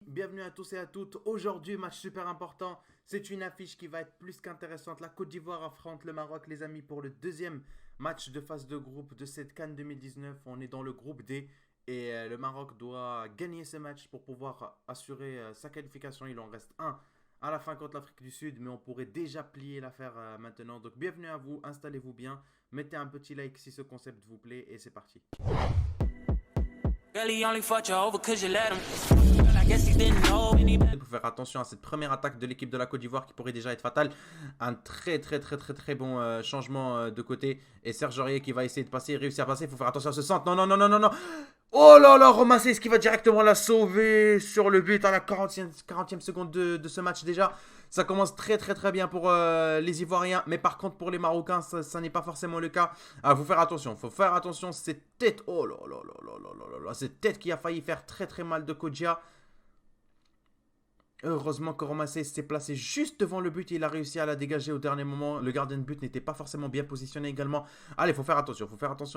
Bienvenue à tous et à toutes. Aujourd'hui, match super important. C'est une affiche qui va être plus qu'intéressante. La Côte d'Ivoire affronte le Maroc, les amis, pour le deuxième match de phase de groupe de cette CAN 2019. On est dans le groupe D et le Maroc doit gagner ce match pour pouvoir assurer sa qualification. Il en reste un à la fin contre l'Afrique du Sud, mais on pourrait déjà plier l'affaire maintenant. Donc bienvenue à vous, installez-vous bien, mettez un petit like si ce concept vous plaît et c'est parti. Il faut faire attention à cette première attaque de l'équipe de la Côte d'Ivoire qui pourrait déjà être fatale. Un très bon changement de côté. Et Serge Aurier qui va essayer de passer, réussir à passer. Il faut faire attention à ce centre. Non. Oh là là, Romassé, ce qui va directement la sauver sur le but à la 40e seconde de ce match déjà. Ça commence très bien pour les Ivoiriens. Mais par contre, pour les Marocains, ça n'est pas forcément le cas. Il faut faire attention. Cette tête, oh là là, cette tête qui a failli faire très mal de Kodjia. Heureusement que Romassé s'est placé juste devant le but et il a réussi à la dégager au dernier moment. Le gardien de but n'était pas forcément bien positionné également. Allez, faut faire attention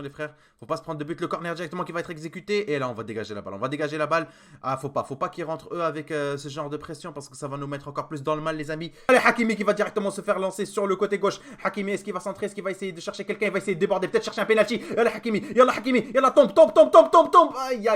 les frères. Faut pas se prendre de but. Le corner directement qui va être exécuté. Et là, on va dégager la balle. Ah, faut pas qu'ils rentrent eux avec ce genre de pression parce que ça va nous mettre encore plus dans le mal, les amis. Allez, Hakimi qui va directement se faire lancer sur le côté gauche. Hakimi, est-ce qu'il va centrer? Est-ce qu'il va essayer de chercher quelqu'un? Il va essayer de déborder, peut-être chercher un penalty. Allez, Hakimi, yallah, tombe. Aïe.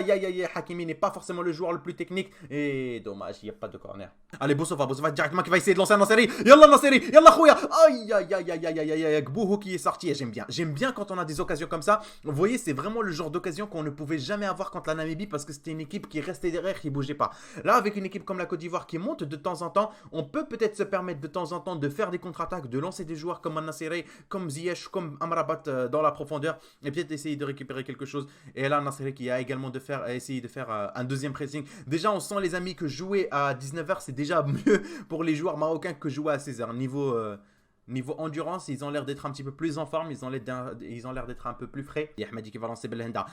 Hakimi n'est pas forcément le joueur le plus technique. Et dommage, il n'y a pas de corner. Allez, Boussova directement qui va essayer de lancer un Nasseri. Yallah Nasseri, yallah Khouya. Aïe. Gbouhou qui est sorti. Et j'aime bien quand on a des occasions comme ça. Vous voyez, c'est vraiment le genre d'occasion qu'on ne pouvait jamais avoir contre la Namibie parce que c'était une équipe qui restait derrière, qui bougeait pas. Là, avec une équipe comme la Côte d'Ivoire qui monte de temps en temps, on peut peut-être se permettre de temps en temps de faire des contre-attaques, de lancer des joueurs comme Nasseri, comme Ziyech, comme Amrabat dans la profondeur et peut-être essayer de récupérer quelque chose. Et là, Nasseri qui a également essayé de faire un deuxième pressing. Déjà, on sent les amis que jouer à 19h, c'est déjà mieux pour les joueurs marocains que jouer à 16h. Niveau endurance, ils ont l'air d'être un petit peu plus en forme, ils ont l'air d'être un peu plus frais. Il y a Ahmadi qui va lancer Belhanda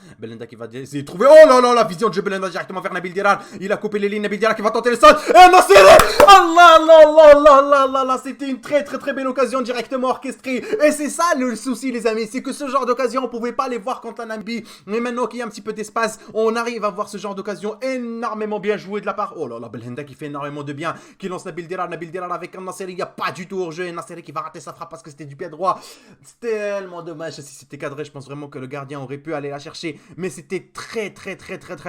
qui va essayer de trouver, oh là là, la vision de jeu Belhanda directement vers Nabil Dirar. Il a coupé les lignes, Nabil Dirar qui va tenter le sol. Et Nasseri, Allah, c'était une très belle occasion directement orchestrée. Et c'est ça le souci, les amis, c'est que ce genre d'occasion, on pouvait pas les voir contre la Namibie. Mais maintenant qu'il y a un petit peu d'espace, on arrive à voir ce genre d'occasion énormément bien joué de la part. Oh là là, Belhanda qui fait énormément de bien, qui lance Nabil Dirar avec un Nasseri, il n'y a pas du tout hors-jeu. Nasseri qui va rater sa frappe parce que c'était du pied droit. C'est tellement dommage. Si c'était cadré, je pense vraiment que le gardien aurait pu aller la chercher. Mais c'était très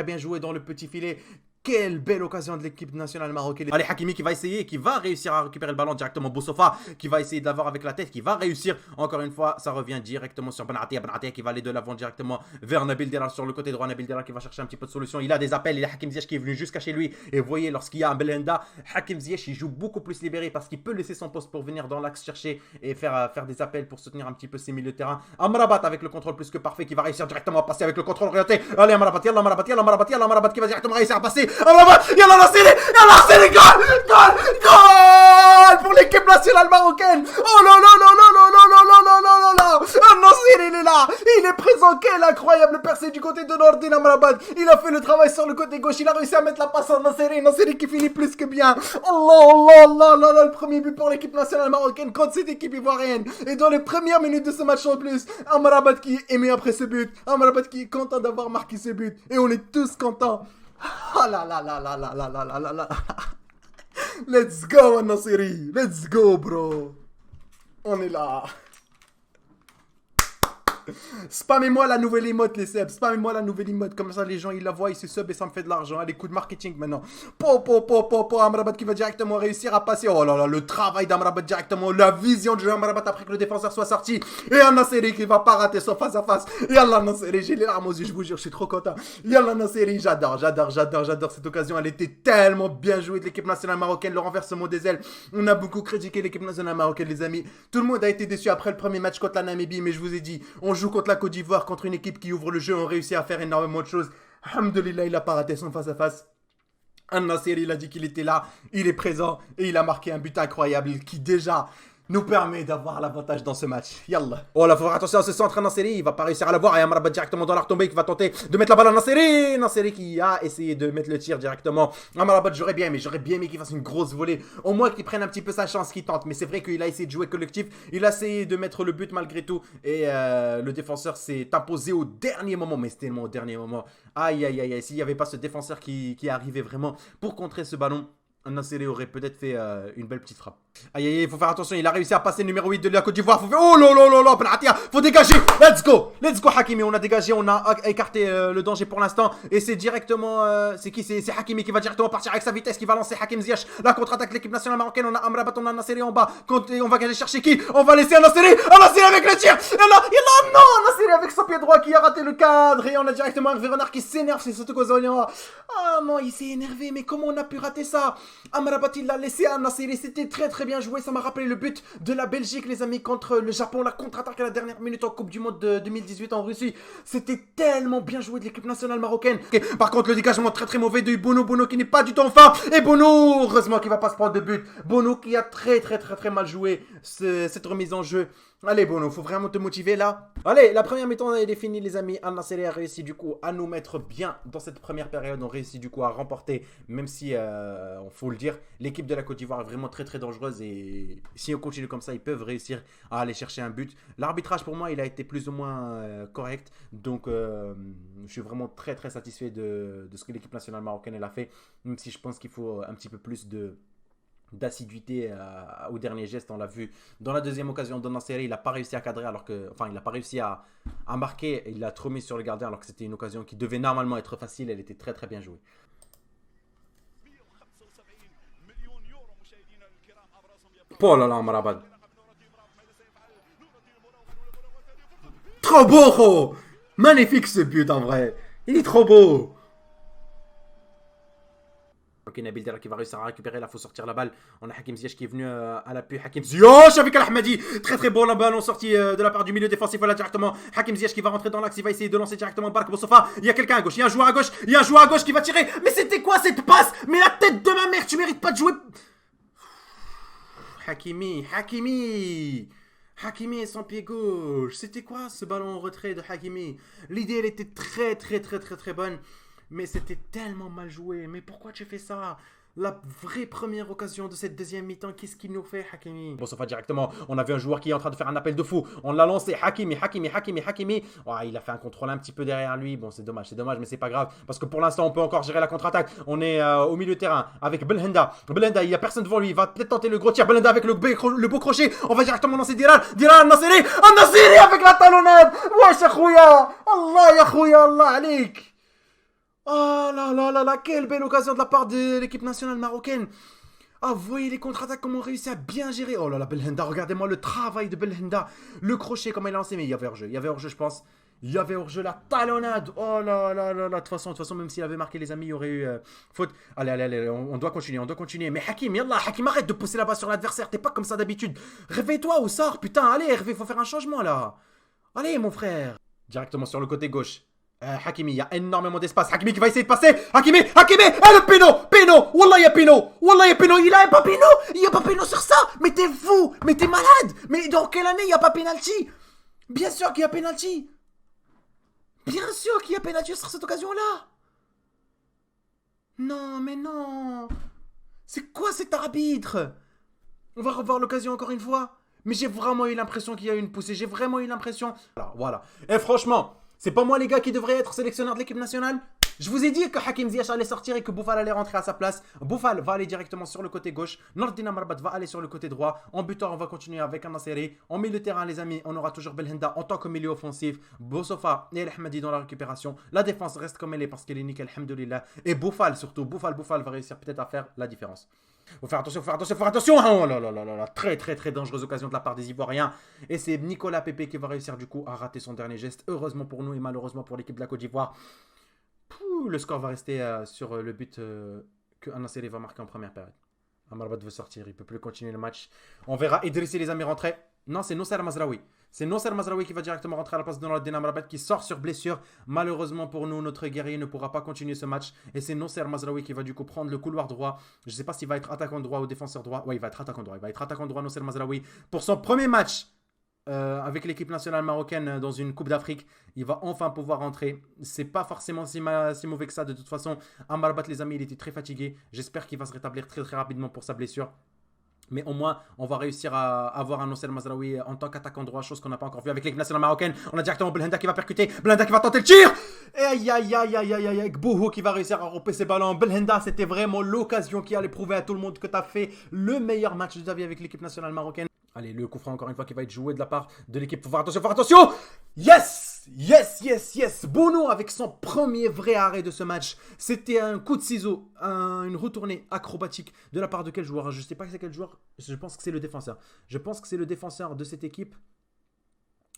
bien joué dans le petit filet. Quelle belle occasion de l'équipe nationale marocaine. Allez, Hakimi qui va essayer, qui va réussir à récupérer le ballon directement. Boussova qui va essayer de l'avoir avec la tête, qui va réussir. Encore une fois, ça revient directement sur Benatia qui va aller de l'avant directement vers Nabil Dirar sur le côté droit. Nabil Dirar qui va chercher un petit peu de solution. Il a des appels. Il y a Hakim Ziyech qui est venu jusqu'à chez lui. Et vous voyez, lorsqu'il y a un Belhanda, Hakim Ziyech il joue beaucoup plus libéré parce qu'il peut laisser son poste pour venir dans l'axe chercher et faire des appels pour soutenir un petit peu ses milieux de terrain. Amrabat avec le contrôle plus que parfait qui va réussir directement à passer avec le contrôle orienté. Allez, Amrabat qui va directement réussir à passer. Amrabat, Nasseri, goal pour l'équipe nationale marocaine. Oh là. Nasseri, il est là, il est présent. Quelle incroyable percée du côté de Nordin Amrabat. Il a fait le travail sur le côté gauche, il a réussi à mettre la passe à Nasseri qui finit plus que bien. Le premier but pour l'équipe nationale marocaine contre cette équipe ivoirienne. Et dans les premières minutes de ce match en plus, Amrabat qui est aimé après ce but, Amrabat qui est content d'avoir marqué ce but. Et on est tous contents. Oh là là. Let's go, Nasseri. Let's go, bro. On est là. Spammez-moi la nouvelle emote, les sebs. Comme ça, les gens, ils la voient, ils se sub et ça me fait de l'argent. Allez, coup de marketing maintenant. Amrabat qui va directement réussir à passer. Oh là là, le travail d'Amrabat directement. La vision de jeu Amrabat après que le défenseur soit sorti. Et un Nasseri qui va pas rater son face à face. Et Allah Nasseri, j'ai les larmes aux yeux, je vous jure, je suis trop content. Yallah Nasseri, j'adore cette occasion. Elle était tellement bien jouée de l'équipe nationale marocaine. Le renversement des ailes. On a beaucoup critiqué l'équipe nationale marocaine, les amis. Tout le monde a été déçu après le premier match contre la Namibie. Mais je vous ai dit, on joue contre la Côte d'Ivoire, contre une équipe qui ouvre le jeu, on réussit à faire énormément de choses. Alhamdoulilah, il a pas raté son face-à-face. Nasseri, il a dit qu'il était là, il est présent et il a marqué un but incroyable qui déjà nous permet d'avoir l'avantage dans ce match. Yallah. Oh là, faut faire attention à ce centre à Nasseri. Il va pas réussir à l'avoir. Et Amrabat directement dans la retombée qui va tenter de mettre la balle à Nasseri. Nasseri qui a essayé de mettre le tir directement. Amrabat, j'aurais bien aimé qu'il fasse une grosse volée. Au moins qu'il prenne un petit peu sa chance, qu'il tente. Mais c'est vrai qu'il a essayé de jouer collectif. Il a essayé de mettre le but malgré tout. Et le défenseur s'est imposé au dernier moment. Mais c'était tellement au dernier moment. Aïe, aïe, aïe, aïe. S'il n'y avait pas ce défenseur qui est arrivé vraiment pour contrer ce ballon, Nasseri aurait peut-être fait une belle petite frappe. Aïe aïe, il faut faire attention, il a réussi à passer le numéro 8 de la Côte d'Ivoire. Oh là là là là, Benatia, faut dégager. Let's go Hakimi, on a dégagé, on a écarté le danger pour l'instant. Et c'est directement, c'est qui? C'est Hakimi qui va directement partir avec sa vitesse, qui va lancer Hakim Ziyech. La contre-attaque de l'équipe nationale marocaine, on a Amrabat, on a Nasseri en bas. On va aller chercher qui? On va laisser Nasseri avec le tir. Et là, non, Nasseri avec son pied droit qui a raté le cadre. Et on a directement Hervé Renard qui s'énerve, c'est surtout qu'Ozonian. Ah non, il s'est énervé, mais comment on a pu rater ça? Amrabat, il l'a laissé à Nasseri, c'était très très bien joué, ça m'a rappelé le but de la Belgique les amis contre le Japon, la contre-attaque à la dernière minute en Coupe du Monde de 2018 en Russie, c'était tellement bien joué de l'équipe nationale marocaine. Par contre le dégagement très très mauvais de Bono qui n'est pas du tout en forme, et Bono, heureusement qu'il va pas se prendre de but, Bono qui a très mal joué cette remise en jeu. Allez Bono, faut vraiment te motiver là. Allez, la première mi-temps elle est finie les amis. Al Nassr a réussi du coup à nous mettre bien dans cette première période. On réussit du coup à remporter, même si, faut le dire, l'équipe de la Côte d'Ivoire est vraiment très dangereuse. Et si on continue comme ça, ils peuvent réussir à aller chercher un but. L'arbitrage pour moi, il a été plus ou moins correct. Donc, je suis vraiment très satisfait de ce que l'équipe nationale marocaine elle a fait. Même si je pense qu'il faut un petit peu plus d'assiduité au dernier geste. On l'a vu dans la deuxième occasion de Nassr, il n'a pas réussi à cadrer alors que, enfin il n'a pas réussi à marquer, il l'a trop mis sur le gardien alors que c'était une occasion qui devait normalement être facile. Elle était très bien jouée. Oh là là, Amrabat, trop beau, oh, magnifique ce but en vrai, il est trop beau. Ok, Nabil Dera qui va réussir à récupérer, là faut sortir la balle. On a Hakim Ziyech qui est venu à l'appui. Hakim Ziyech avec Al-Ahmadi. Très bon la balle en sortie de la part du milieu défensif. Voilà directement Hakim Ziyech qui va rentrer dans l'axe. Il va essayer de lancer directement Bark Bossofa. Il y a quelqu'un à gauche, il y a un joueur à gauche qui va tirer. Mais c'était quoi cette passe? Mais la tête de ma mère, tu mérites pas de jouer. Hakimi et son pied gauche. C'était quoi ce ballon en retrait de Hakimi? L'idée elle était très bonne. Mais c'était tellement mal joué. Mais pourquoi tu fais ça? La vraie première occasion de cette deuxième mi-temps, qu'est-ce qu'il nous fait, Hakimi? Bon, sauf directement, on a vu un joueur qui est en train de faire un appel de fou. On l'a lancé, Hakimi. Oh, il a fait un contrôle un petit peu derrière lui. Bon, c'est dommage, mais c'est pas grave. Parce que pour l'instant, on peut encore gérer la contre-attaque. On est au milieu de terrain avec Belhanda. Il n'y a personne devant lui. Il va peut-être tenter le gros tir. Belhanda avec le beau crochet. On va directement lancer Dirar Nasseri. Nasseri avec la talonnade. Wesh, ya khouya. Allah, ya khouya, Allah alik. Oh là, quelle belle occasion de la part de l'équipe nationale marocaine. Ah, vous voyez les contre-attaques, comment on réussit à bien gérer. Oh là là, Belhanda, regardez-moi le travail de Belhanda. Le crochet, comment il a lancé, mais il y avait hors-jeu, je pense. Il y avait hors-jeu, la talonnade. Oh là, de toute façon, même s'il avait marqué les amis, il y aurait eu faute. Allez, on doit continuer. Mais Hakim, yallah, Hakim, arrête de pousser la balle sur l'adversaire, t'es pas comme ça d'habitude. Réveille-toi ou sors, putain, allez, Hervé, faut faire un changement là. Allez, mon frère. Directement sur le côté gauche. Hakimi, il y a énormément d'espace. Hakimi qui va essayer de passer. Hakimi, le Pino, Wallah, il y a Pino, il y a pas Pino sur ça. Mais t'es fou, mais t'es malade. Mais dans quelle année il n'y a pas penalty? Bien sûr qu'il y a penalty. Sur cette occasion-là. Non, mais non. C'est quoi cet arbitre? On va revoir l'occasion encore une fois. Mais j'ai vraiment eu l'impression qu'il y a eu une poussée. Voilà. Et franchement, c'est pas moi les gars qui devrais être sélectionneur de l'équipe nationale. Je vous ai dit que Hakim Ziyech allait sortir et que Boufal allait rentrer à sa place. Boufal va aller directement sur le côté gauche. Nordin Amrabat va aller sur le côté droit. En buteur, on va continuer avec Nasseri. En milieu de terrain, les amis, on aura toujours Belhanda en tant que milieu offensif. Bossofa et Al-Ahmadi dans la récupération. La défense reste comme elle est parce qu'elle est nickel, alhamdoulilah. Et Boufal surtout. Boufal va réussir peut-être à faire la différence. Faut faire attention. Oh là là. Très dangereuse occasion de la part des Ivoiriens. Et c'est Nicolas Pepe qui va réussir du coup à rater son dernier geste. Heureusement pour nous et malheureusement pour l'équipe de la Côte d'Ivoire. Le score va rester sur le but que Al-Nassr va marquer en première période. Amrabat veut sortir, il ne peut plus continuer le match. On verra Idrissi les amis rentrer. Non, c'est Nosser Mazraoui. C'est Nosser Mazraoui qui va directement rentrer à la place de Noureddin Amrabat qui sort sur blessure. Malheureusement pour nous, notre guerrier ne pourra pas continuer ce match. Et c'est Nosser Mazraoui qui va du coup prendre le couloir droit. Je ne sais pas s'il va être attaquant droit ou défenseur droit. Ouais, il va être attaquant droit. Il va être attaquant droit, Nosser Mazraoui, pour son premier match avec l'équipe nationale marocaine dans une Coupe d'Afrique. Il va enfin pouvoir rentrer. C'est pas forcément si mauvais que ça. De toute façon, Amrabat, les amis, il était très fatigué. J'espère qu'il va se rétablir très très rapidement pour sa blessure. Mais au moins, on va réussir à avoir un Nosser Mazraoui en tant qu'attaquant droit, chose qu'on n'a pas encore vu avec l'équipe nationale marocaine. On a directement Belhanda qui va percuter, Belhanda qui va tenter le tir. Aïe aïe aïe aïe aïe aïe, Gbouhou qui va réussir à romper ses ballons. Belhanda, c'était vraiment l'occasion qui allait prouver à tout le monde que tu as fait le meilleur match de ta vie avec l'équipe nationale marocaine. Allez, le coup franc encore une fois qui va être joué de la part de l'équipe. Faut faire attention, faut faire attention. Yes! Yes, yes, yes. Bono avec son premier vrai arrêt de ce match. C'était un coup de ciseau, une retournée acrobatique de la part de quel joueur? Je ne sais pas c'est quel joueur. Je pense que c'est le défenseur. Je pense que c'est le défenseur de cette équipe.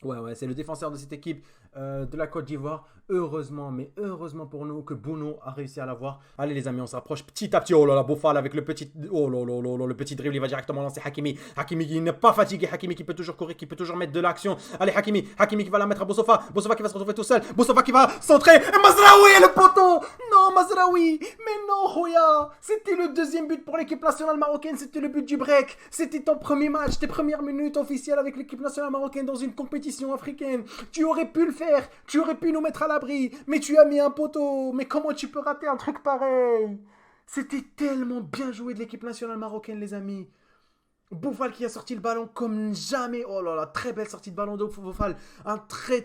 Ouais, c'est le défenseur de cette équipe de la Côte d'Ivoire. Heureusement, mais heureusement pour nous que Bono a réussi à l'avoir. Allez les amis, on s'approche petit à petit. Oh là là, Boufal avec le petit... Oh là là là là, le petit dribble, il va directement lancer Hakimi. Hakimi qui n'est pas fatigué. Hakimi qui peut toujours courir, qui peut toujours mettre de l'action. Allez Hakimi. Hakimi qui va la mettre à Boussoufa. Boussoufa qui va se retrouver tout seul. Boussoufa qui va centrer. Et Mazraoui le poteau. Non, Mazraoui. Mais non, Roya. C'était le deuxième but pour l'équipe nationale marocaine. C'était le but du break. C'était ton premier match, tes premières minutes officielles avec l'équipe nationale marocaine dans une compétition africaine. Tu aurais pu le faire. Tu aurais pu nous mettre à l'abri. Mais tu as mis un poteau. Mais comment tu peux rater un truc pareil? C'était tellement bien joué de l'équipe nationale marocaine, les amis. Boufal qui a sorti le ballon comme jamais. Oh là là, très belle sortie de ballon de Boufal. Un très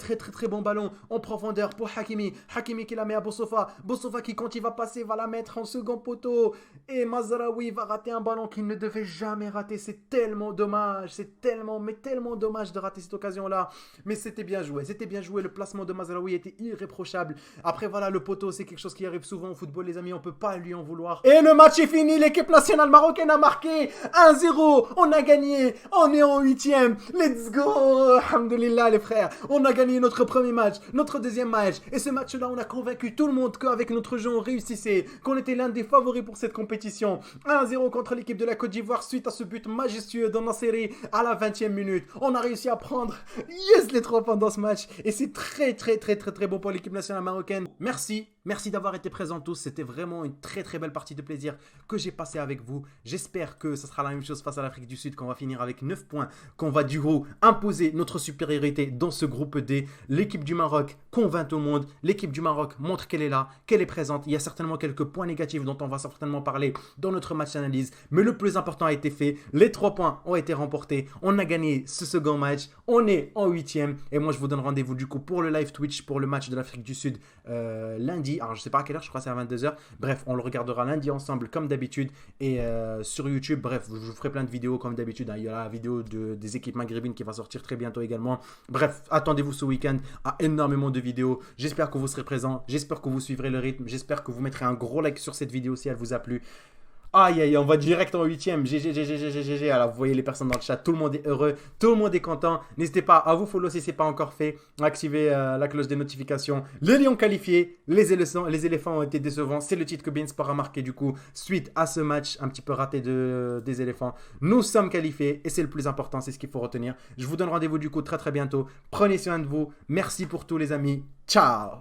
bon ballon en profondeur pour Hakimi. Hakimi qui la met à Boussoufa. Boussoufa qui, quand il va passer, va la mettre en second poteau. Et Mazraoui va rater un ballon qu'il ne devait jamais rater. C'est tellement dommage. C'est tellement dommage de rater cette occasion-là. Mais c'était bien joué. C'était bien joué. Le placement de Mazraoui était irréprochable. Après, voilà, le poteau, c'est quelque chose qui arrive souvent au football, les amis. On peut pas lui en vouloir. Et le match est fini. L'équipe nationale marocaine a marqué 1-0. On a gagné, on est en 8e, let's go, alhamdoulilah les frères, on a gagné notre premier match, notre deuxième match, et ce match-là on a convaincu tout le monde qu'avec notre jeu on réussissait, qu'on était l'un des favoris pour cette compétition. 1-0 contre l'équipe de la Côte d'Ivoire suite à ce but majestueux dans la série à la 20e minute. On a réussi à prendre, les 3 points dans ce match, et c'est très bon pour l'équipe nationale marocaine. Merci d'avoir été présents tous, c'était vraiment une très belle partie de plaisir que j'ai passée avec vous. J'espère que ce sera la même chose face à l'Afrique du Sud, qu'on va finir avec 9 points, qu'on va du coup imposer notre supériorité dans ce groupe D. L'équipe du Maroc convainc tout le monde, l'équipe du Maroc montre qu'elle est là, qu'elle est présente. Il y a certainement quelques points négatifs dont on va certainement parler dans notre match d'analyse, mais le plus important a été fait, les 3 points ont été remportés, on a gagné ce second match, on est en 8e, et moi je vous donne rendez-vous du coup pour le live Twitch, pour le match de l'Afrique du Sud lundi. Alors je sais pas à quelle heure, je crois que c'est à 22h. Bref, on le regardera lundi ensemble comme d'habitude. Et sur YouTube, bref, je vous ferai plein de vidéos comme d'habitude. Il y a la vidéo des équipes maghrébines qui va sortir très bientôt également. Bref, attendez-vous ce week-end à énormément de vidéos. J'espère que vous serez présents. J'espère que vous suivrez le rythme. J'espère que vous mettrez un gros like sur cette vidéo si elle vous a plu. Aïe, on va direct en 8e. GG. Alors, vous voyez les personnes dans le chat. Tout le monde est heureux. Tout le monde est content. N'hésitez pas à vous follow si ce n'est pas encore fait. Activez la cloche des notifications. Les lions qualifiés. Les éléphants ont été décevants. C'est le titre que beIN Sport a marqué du coup. Suite à ce match un petit peu raté des éléphants. Nous sommes qualifiés. Et c'est le plus important. C'est ce qu'il faut retenir. Je vous donne rendez-vous du coup très bientôt. Prenez soin de vous. Merci pour tout les amis. Ciao.